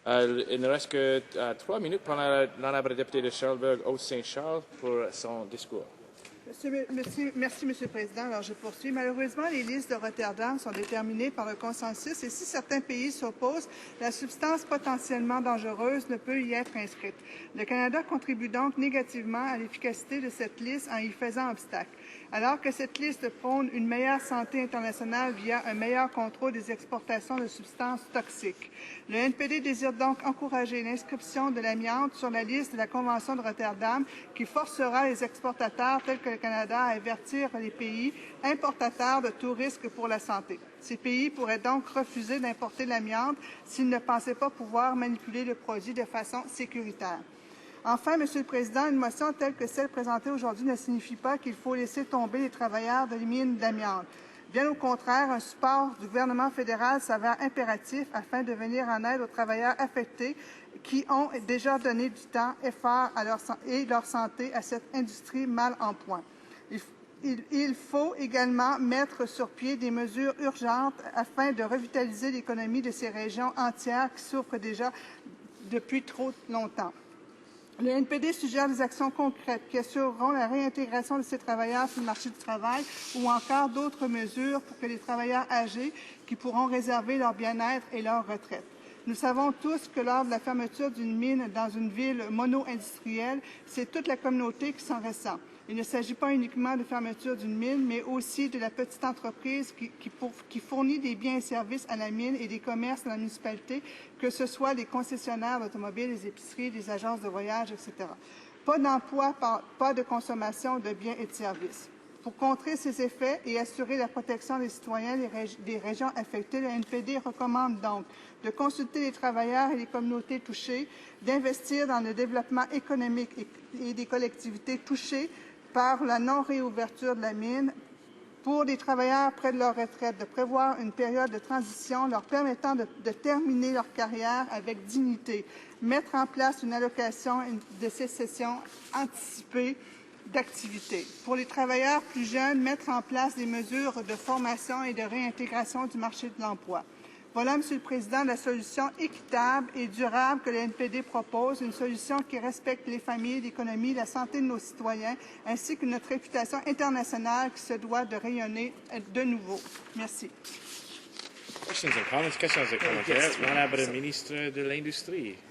Il ne reste que 3 minutes pour l'honorable député de Charlebourg-Haute-Saint-Charles pour son discours. Merci, M. le Président. Alors, je poursuis. Malheureusement, les listes de Rotterdam sont déterminées par le consensus et si certains pays s'opposent, la substance potentiellement dangereuse ne peut y être inscrite. Le Canada contribue donc négativement à l'efficacité de cette liste en y faisant obstacle. Alors que cette liste prône une meilleure santé internationale via un meilleur contrôle des exportations de substances toxiques. Le NPD désire donc encourager l'inscription de l'amiante sur la liste de la Convention de Rotterdam qui forcera les exportateurs tels que le Canada à avertir les pays importateurs de tout risque pour la santé. Ces pays pourraient donc refuser d'importer l'amiante s'ils ne pensaient pas pouvoir manipuler le produit de façon sécuritaire. Enfin, Monsieur le Président, une motion telle que celle présentée aujourd'hui ne signifie pas qu'il faut laisser tomber les travailleurs de mines d'amiante. Bien au contraire, un support du gouvernement fédéral s'avère impératif afin de venir en aide aux travailleurs affectés qui ont déjà donné du temps, effort et leur santé à cette industrie mal en point. Il faut également mettre sur pied des mesures urgentes afin de revitaliser l'économie de ces régions entières qui souffrent déjà depuis trop longtemps. Le NPD suggère des actions concrètes qui assureront la réintégration de ces travailleurs sur le marché du travail ou encore d'autres mesures pour que les travailleurs âgés qui pourront réserver leur bien-être et leur retraite. Nous savons tous que lors de la fermeture d'une mine dans une ville mono-industrielle, c'est toute la communauté qui s'en ressent. Il ne s'agit pas uniquement de fermeture d'une mine, mais aussi de la petite entreprise qui fournit des biens et services à la mine et des commerces dans la municipalité, que ce soit les concessionnaires d'automobiles, les épiceries, les agences de voyage, etc. Pas d'emploi, pas de consommation de biens et de services. Pour contrer ces effets et assurer la protection des citoyens des régions affectées, le NPD recommande donc de consulter les travailleurs et les communautés touchées, d'investir dans le développement économique et des collectivités touchées par la non-réouverture de la mine, pour les travailleurs près de leur retraite, de prévoir une période de transition leur permettant de terminer leur carrière avec dignité, mettre en place une allocation de cessation anticipée d'activité. Pour les travailleurs plus jeunes, mettre en place des mesures de formation et de réintégration du marché de l'emploi. Voilà, Monsieur le Président, la solution équitable et durable que le NPD propose, une solution qui respecte les familles, l'économie, la santé de nos citoyens, ainsi que notre réputation internationale qui se doit de rayonner de nouveau. Merci. Questions et commentaires. L'honorable ministre de l'Industrie.